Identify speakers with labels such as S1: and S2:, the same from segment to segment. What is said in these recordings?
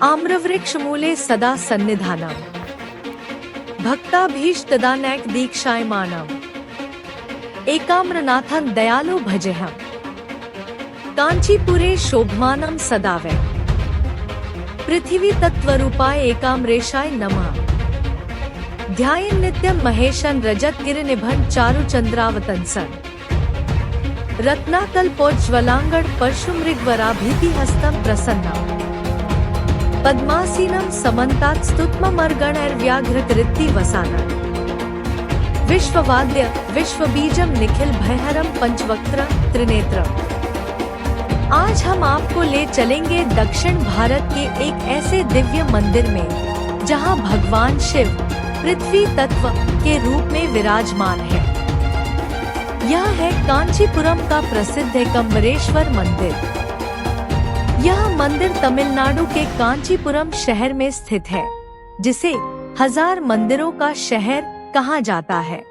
S1: आम्रवृक्षमूले सदा सन्निधानम् भक्ताभीष्टदानैक दीक्षायमानम् एकाम्रनाथं दयालो भजेहम् कांचीपुरे शोभमानं सदा वै पृथिवी तत्त्वरूपाय एकाम्रेशाय नमः ध्यायन् नित्यं महेशं रजतगिरिनिभं चारुचन्द्रावतंसन् रत्नाकल्पोज्ज्वलांगड परशुमृगवराभीतिहस्तं प्रसन्नम् पद्मासीनं समन्तात् स्तुत्ममर्गणैर्व्याघ्रकृत्ति वसानम् विश्ववाद्य विश्वबीजम निखिल भयहरम पंचवक्त्रम त्रिनेत्रम। आज हम आपको ले चलेंगे दक्षिण भारत के एक ऐसे दिव्य मंदिर में जहां भगवान शिव पृथ्वी तत्व के रूप में विराजमान है। यह है कांचीपुरम का प्रसिद्ध एकम्बरेश्वर मंदिर। यह मंदिर तमिलनाडु के कांचीपुरम शहर में स्थित है, जिसे 1000 मंदिरों का शहर कहा जाता है।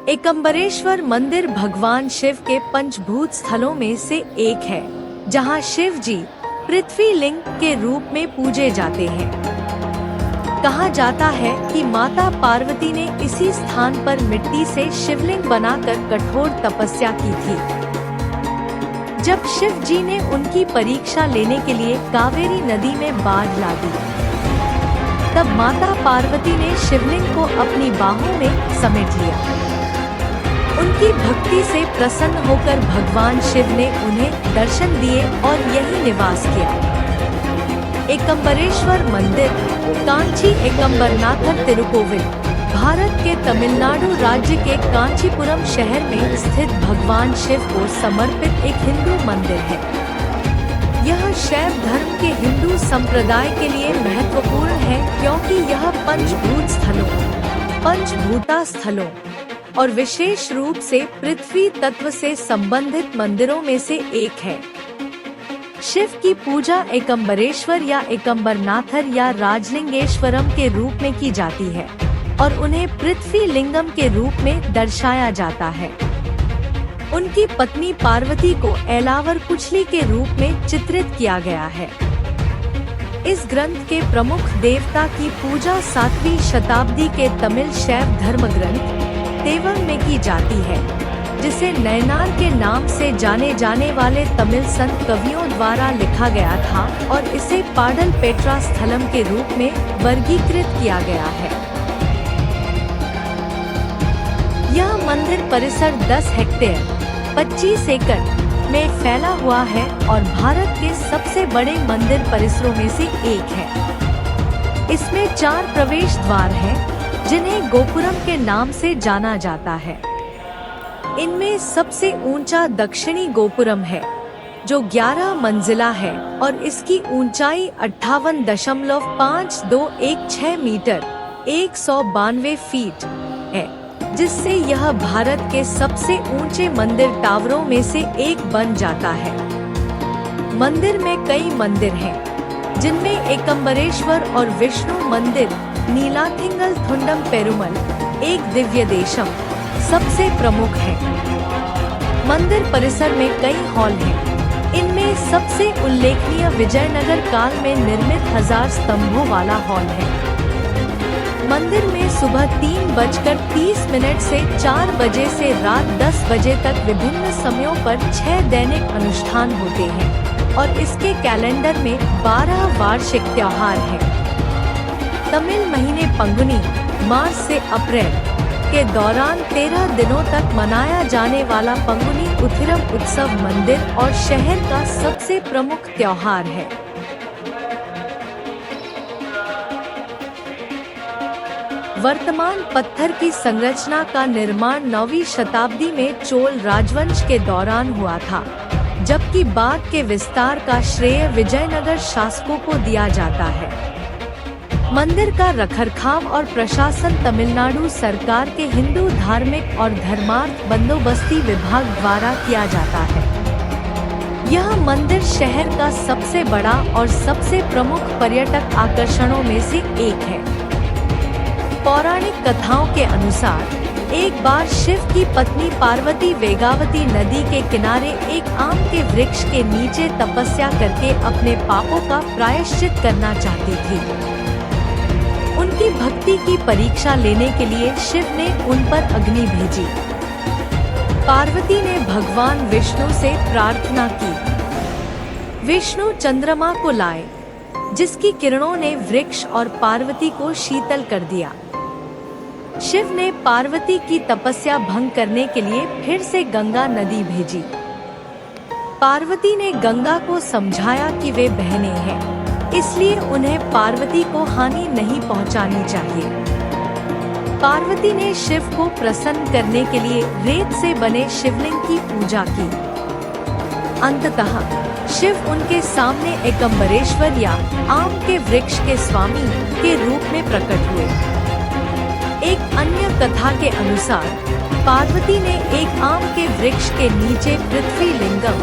S1: एकम्बरेश्वर मंदिर भगवान शिव के पंचभूत स्थलों में से एक है, जहां शिव जी पृथ्वी लिंग के रूप में पूजे जाते हैं। कहा जाता है कि माता पार्वती ने इसी स्थान पर मिट्टी से शिवलिंग बनाकर कठोर तपस्या की थी। जब शिव जी ने उनकी परीक्षा लेने के लिए कावेरी नदी में बाढ़ ला दी, तब माता पार्वती ने शिवलिंग को अपनी बाहों में समेट लिया। उनकी भक्ति से प्रसन्न होकर भगवान शिव ने उन्हें दर्शन दिए और यही निवास किया। एकम्बरेश्वर मंदिर कांची एकम्बरनाथर तिरुकोविल भारत के तमिलनाडु राज्य के कांचीपुरम शहर में स्थित भगवान शिव को समर्पित एक हिंदू मंदिर है। यह शैव धर्म के हिंदू संप्रदाय के लिए महत्वपूर्ण है, क्योंकि यह पंचभूता स्थलों और विशेष रूप से पृथ्वी तत्व से संबंधित मंदिरों में से एक है। शिव की पूजा एकम्बरेश्वर या एकम्बरनाथर या राजलिंगेश्वरम के रूप में की जाती है और उन्हें पृथ्वी लिंगम के रूप में दर्शाया जाता है। उनकी पत्नी पार्वती को एलावर कुचली के रूप में चित्रित किया गया है। इस ग्रंथ के प्रमुख देवता की पूजा 7वीं शताब्दी के तमिल शैव धर्म ग्रंथ तेवर में की जाती है, जिसे नयनार के नाम से जाने जाने वाले तमिल संत कवियों द्वारा लिखा गया था और इसे पाडल पेट्रा स्थलम के रूप में वर्गीकृत किया गया है। यह मंदिर परिसर 10 हेक्टेयर 25 एकड़ में फैला हुआ है और भारत के सबसे बड़े मंदिर परिसरों में से एक है। इसमें 4 प्रवेश द्वार हैं, जिन्हें गोपुरम के नाम से जाना जाता है। इनमें सबसे ऊंचा दक्षिणी गोपुरम है, जो 11 मंजिला है और इसकी ऊंचाई 58.5216 मीटर 192 फीट है, जिससे यह भारत के सबसे ऊंचे मंदिर टावरों में से एक बन जाता है। मंदिर में कई मंदिर हैं, जिनमें एकम्बरेश्वर और विष्णु मंदिर नीलाथिंगल थुंडम पेरुमल एक दिव्य देशम सबसे प्रमुख है। मंदिर परिसर में कई हॉल हैं। इनमें सबसे उल्लेखनीय विजयनगर काल में निर्मित 1000 स्तंभों वाला हॉल है। मंदिर में सुबह 3:30 से 4 बजे से रात 10 बजे तक विभिन्न समयों पर 6 दैनिक अनुष्ठान होते हैं और इसके कैलेंडर में 12 वार्षिक त्योहार हैं। तमिल महीने पंगुनी मार्च से अप्रैल के दौरान 13 दिनों तक मनाया जाने वाला पंगुनी उथिरम उत्सव मंदिर और शहर का सबसे प्रमुख त्योहार है। वर्तमान पत्थर की संरचना का निर्माण 9वीं शताब्दी में चोल राजवंश के दौरान हुआ था, जबकि बाद के विस्तार का श्रेय विजयनगर शासकों को दिया जाता है। मंदिर का रखरखाव और प्रशासन तमिलनाडु सरकार के हिंदू धार्मिक और धर्मार्थ बंदोबस्ती विभाग द्वारा किया जाता है। यह मंदिर शहर का सबसे बड़ा और सबसे प्रमुख पर्यटक आकर्षणों में से एक है। पौराणिक कथाओं के अनुसार एक बार शिव की पत्नी पार्वती वेगावती नदी के किनारे एक आम के वृक्ष के नीचे तपस्या करके अपने पापों का प्रायश्चित करना चाहती थी। उनकी भक्ति की परीक्षा लेने के लिए शिव ने उन पर अग्नि भेजी। पार्वती ने भगवान विष्णु से प्रार्थना की। विष्णु चंद्रमा को लाए, जिसकी किरणों ने वृक्ष और पार्वती को शीतल कर दिया। शिव ने पार्वती की तपस्या भंग करने के लिए फिर से गंगा नदी भेजी। पार्वती ने गंगा को समझाया कि वे बहनें हैं, इसलिए उन्हें पार्वती को हानि नहीं पहुंचानी चाहिए। पार्वती ने शिव को प्रसन्न करने के लिए रेत से बने शिवलिंग की पूजा की। अंततः शिव उनके सामने एकम्बरेश्वर या आम के वृक्ष के स्वामी के रूप में प्रकट हुए। एक अन्य कथा के अनुसार पार्वती ने एक आम के वृक्ष के नीचे पृथ्वी लिंगम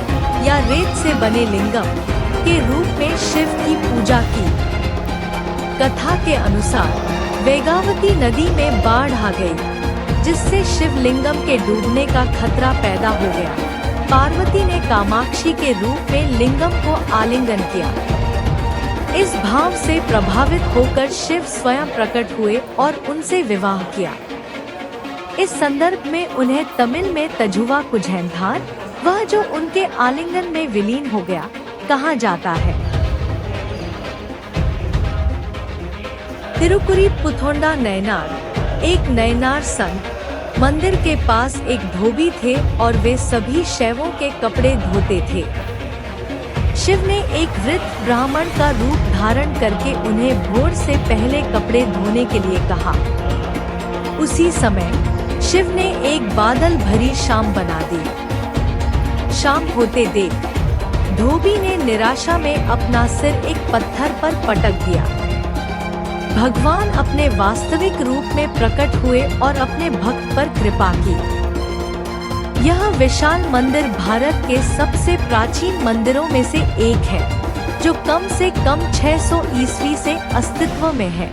S1: या रेत से बने लिंगम के रूप में शिव की पूजा की। कथा के अनुसार वेगावती नदी में बाढ़ आ गई, जिससे शिवलिंगम के डूबने का खतरा पैदा हो गया। पार्वती ने कामाक्षी के रूप में लिंगम को आलिंगन किया। इस भाव से प्रभावित होकर शिव स्वयं प्रकट हुए और उनसे विवाह किया। इस संदर्भ में उन्हें तमिल में तजुवा कुझेंधार, वह जो उनके आलिंगन में विलीन हो गया, कहा जाता है। तिरुकुरी पुथोंडा नयनार, एक नयनार संत मंदिर के पास एक धोबी थे और वे सभी शैवों के कपड़े धोते थे। शिव ने एक वृद्ध ब्राह्मण का रूप धारण करके उन्हें भोर से पहले कपड़े धोने के लिए कहा। उसी समय शिव ने एक बादल भरी शाम बना दी। शाम होते देख धोबी ने निराशा में अपना सिर एक पत्थर पर पटक दिया। भगवान अपने वास्तविक रूप में प्रकट हुए और अपने भक्त पर कृपा की। यह विशाल मंदिर भारत के सबसे प्राचीन मंदिरों में से एक है, जो कम से कम 600 ईस्वी से अस्तित्व में है।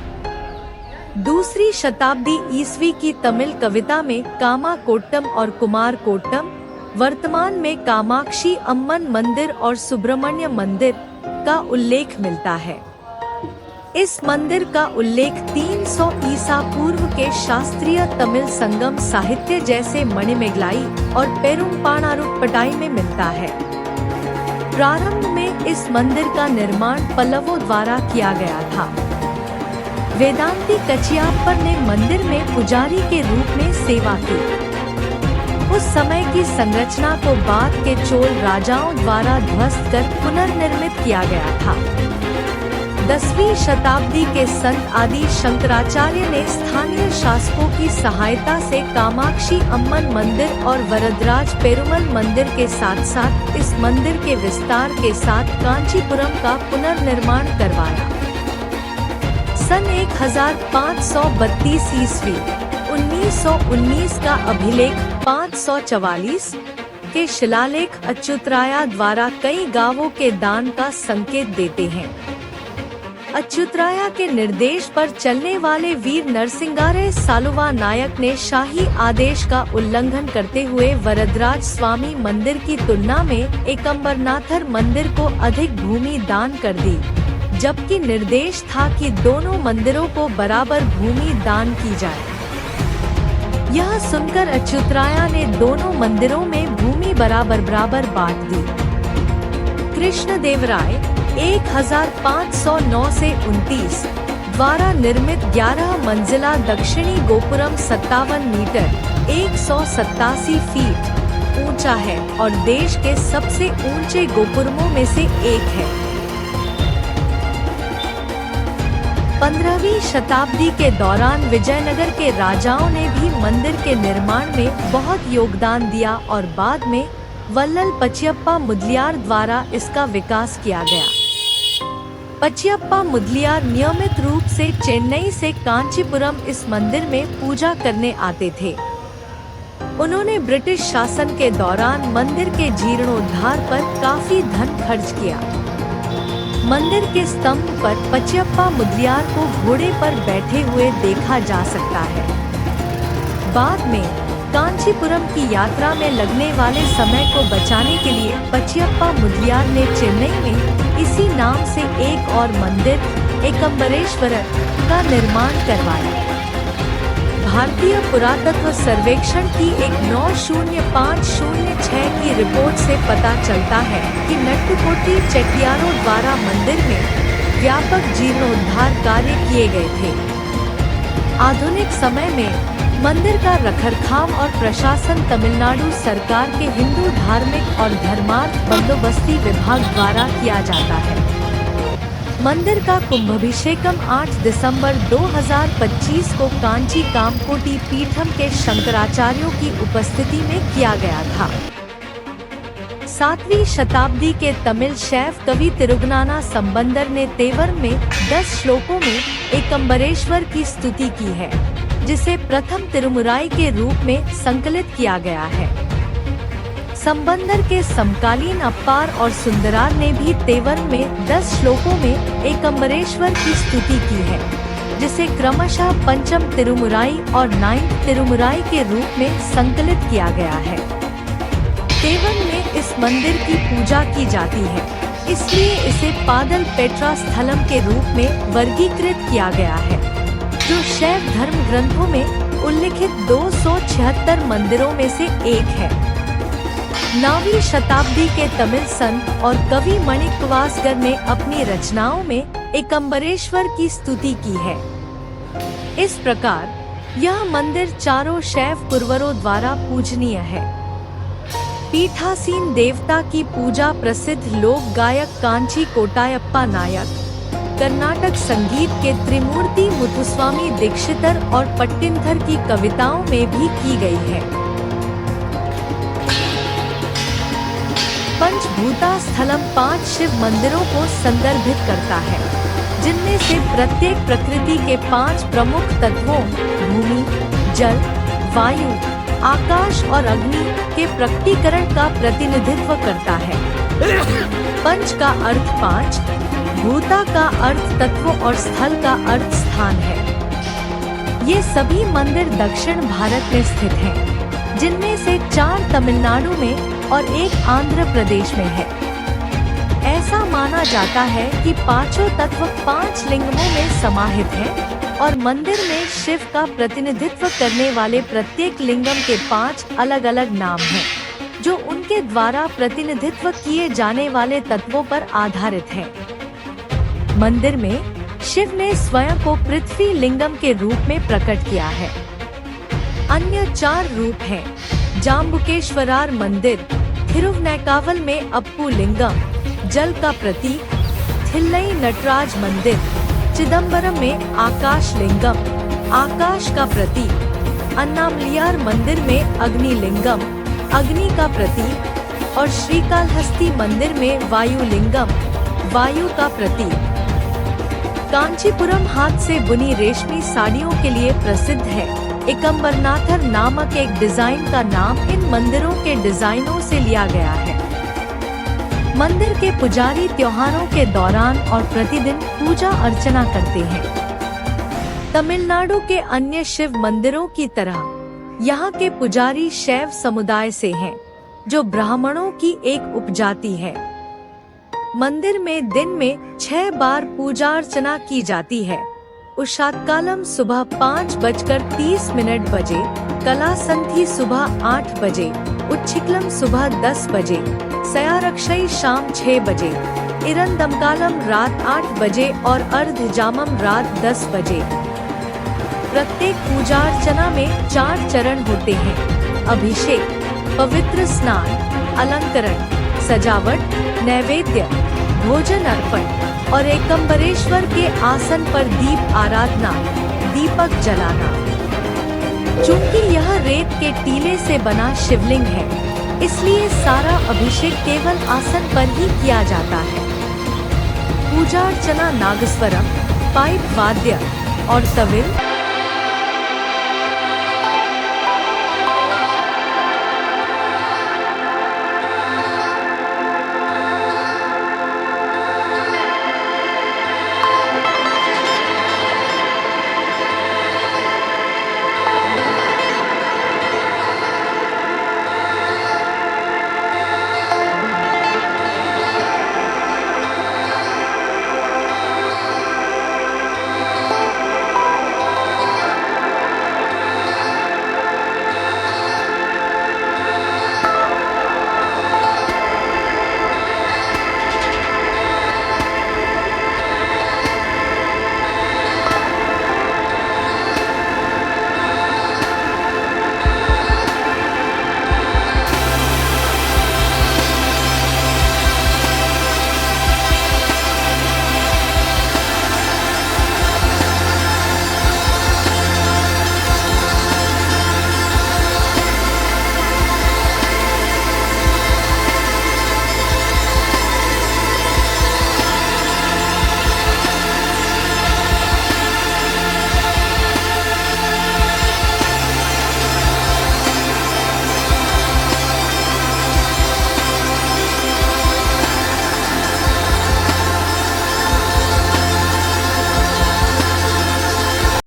S1: दूसरी शताब्दी ईस्वी की तमिल कविता में कामा कोट्टम और कुमार कोट्टम, वर्तमान में कामाक्षी अम्मन मंदिर और सुब्रमण्य मंदिर का उल्लेख मिलता है। इस मंदिर का उल्लेख 300 ईसा पूर्व के शास्त्रीय तमिल संगम साहित्य जैसे मणिमेगलाई और पेरुम्पाणारुपट्टाई में मिलता है। प्रारंभ में इस मंदिर का निर्माण पल्लवों द्वारा किया गया था। वेदांती कचियाप्पर ने मंदिर में पुजारी के रूप में सेवा की। उस समय की संरचना को बाद के चोल राजाओं द्वारा ध्वस्त कर पुनर्निर्मित किया गया था। 10वीं शताब्दी के संत आदि शंकराचार्य ने स्थानीय शासकों की सहायता से कामाक्षी अम्मन मंदिर और वरदराज पेरुमल मंदिर के साथ साथ इस मंदिर के विस्तार के साथ कांचीपुरम का पुनर्निर्माण करवाया। सन 1532 ईस्वी 1919 का अभिलेख 544 के शिलालेख अच्युतराया द्वारा कई गांवों के दान का संकेत देते हैं। अच्युतराया के निर्देश पर चलने वाले वीर नरसिंगारे सालुवा नायक ने शाही आदेश का उल्लंघन करते हुए वरदराज स्वामी मंदिर की तुलना में एकम्बरनाथर मंदिर को अधिक भूमि दान कर दी, जबकि निर्देश था कि दोनों मंदिरों को बराबर भूमि दान की जाए। यह सुनकर अच्युतराया ने दोनों मंदिरों में भूमि बराबर बांट दी। कृष्णदेवराय 1509 से 29 द्वारा निर्मित 11 मंजिला दक्षिणी गोपुरम 57 मीटर 187 फीट ऊंचा है और देश के सबसे ऊंचे गोपुरमों में से एक है। 15वीं शताब्दी के दौरान विजयनगर के राजाओं ने भी मंदिर के निर्माण में बहुत योगदान दिया और बाद में वल्लल पचियप्पा मुदलियार द्वारा इसका विकास किया गया। पचियप्पा मुदलियार नियमित रूप से चेन्नई से कांचीपुरम इस मंदिर में पूजा करने आते थे। उन्होंने ब्रिटिश शासन के दौरान मंदिर के जीर्णोद्धार पर काफी धन खर्च किया। मंदिर के स्तंभ पर पचियप्पा मुदलियार को घोड़े पर बैठे हुए देखा जा सकता है। बाद में कांचीपुरम की यात्रा में लगने वाले समय को बचाने के लिए पचियप्पा मुदलियार ने चेन्नई में इसी नाम से एक और मंदिर एकम्बरेश्वरर का निर्माण करवाया। भारतीय पुरातत्व सर्वेक्षण की एक 90506 की रिपोर्ट से पता चलता है कि नट्टुकोटी चेट्टियारों द्वारा मंदिर में व्यापक जीर्णोद्धार कार्य किए गए थे। आधुनिक समय में मंदिर का रखरखाव और प्रशासन तमिलनाडु सरकार के हिंदू धार्मिक और धर्मार्थ बंदोबस्ती विभाग द्वारा किया जाता है। मंदिर का कुंभाभिषेकम 8 दिसंबर 2025 को कांची कामकोटी पीठम के शंकराचार्यों की उपस्थिति में किया गया था। 7वीं शताब्दी के तमिल शैव कवि तिरुगनाना संबंदर ने तेवर में 10 श्लोकों में एकम्बरेश्वर की स्तुति की है, जिसे प्रथम तिरुमुराई के रूप में संकलित किया गया है। संबंदर के समकालीन अप्पार और सुंदरार ने भी तेवर में 10 श्लोकों में एकम्बरेश्वर की स्तुति की है, जिसे क्रमशः पंचम तिरुमुराई और 9th तिरुमुराई के रूप में संकलित किया गया है। तेवर में इस मंदिर की पूजा की जाती है, इसलिए इसे पादल पेट्रा स्थलम के रूप में वर्गीकृत किया गया है, जो शैव धर्म ग्रंथों में उल्लिखित 276 मंदिरों में से एक है। 9वीं शताब्दी के तमिल संत और कवि माणिक्यवासगर ने अपनी रचनाओं में एकम्बरेश्वर की स्तुति की है। इस प्रकार यह मंदिर चारों शैव कुरवरों द्वारा पूजनीय है। पीठासीन देवता की पूजा प्रसिद्ध लोक गायक कांची कोटायप्पा नायक, कर्नाटक संगीत के त्रिमूर्ति मुथुस्वामी दीक्षितर और पट्टिनथर की कविताओं में भी की गई है। पंचभूता स्थलम 5 शिव मंदिरों को संदर्भित करता है, जिनमें से प्रत्येक प्रकृति के 5 प्रमुख तत्वों भूमि, जल, वायु, आकाश और अग्नि के प्रकटीकरण का प्रतिनिधित्व करता है। पंच का अर्थ 5, भूता का अर्थ तत्व और स्थल का अर्थ स्थान है। ये सभी मंदिर दक्षिण भारत में स्थित हैं, जिनमें से 4 तमिलनाडु में और 1 आंध्र प्रदेश में है। ऐसा माना जाता है कि पांचों तत्व 5 लिंगों में समाहित हैं और मंदिर में शिव का प्रतिनिधित्व करने वाले प्रत्येक लिंगम के 5 अलग-अलग नाम हैं, जो उनके द्वारा प्रतिनिधित्व किए जाने वाले तत्वों पर आधारित हैं। मंदिर में शिव ने स्वयं को पृथ्वी लिंगम के रूप में प्रकट किया है। अन्य 4 रूप हैं: जाम्बुकेश्वरार मंदिर, थिरुवनैकावल में अप्पू लिंगम, जल का प्रतीक; थिल्लई नटराज मंदिर, चिदम्बरम में आकाश लिंगम, आकाश का प्रतीक; अन्नामलियार मंदिर में अग्नि लिंगम, अग्नि का प्रतीक; और श्रीकालहस्ती मंदिर में वायु लिंगम, वायु का प्रतीक। कांचीपुरम हाथ से बुनी रेशमी साड़ियों के लिए प्रसिद्ध है। एकम्बरनाथर नामक एक डिजाइन का नाम इन मंदिरों के डिजाइनों से लिया गया है। मंदिर के पुजारी त्योहारों के दौरान और प्रतिदिन पूजा अर्चना करते हैं। तमिलनाडु के अन्य शिव मंदिरों की तरह यहाँ के पुजारी शैव समुदाय से हैं, जो ब्राह्मणों की एक उपजाति है। मंदिर में दिन में 6 बार पूजा अर्चना की जाती है। उषात्कालम सुबह 5:30 बजे, कलासंथी सुबह 8 बजे, उच्छिक्लम सुबह 10 बजे, सयारक्षई शाम 6 बजे, इरंदमकालम रात 8 बजे और अर्धजामम रात 10 बजे। प्रत्येक पूजा अर्चना में 4 चरण होते हैं: अभिषेक, पवित्र स्नान, अलंकरण, सजावट, नैवेद्य, भोजन अर्पण और एकम्बरेश्वर के आसन पर दीप आराधना, दीपक जलाना। चूंकि यह रेत के टीले से बना शिवलिंग है, इसलिए सारा अभिषेक केवल आसन पर ही किया जाता है। पूजा अर्चना नागस्वरम, पाइप वाद्य और तविल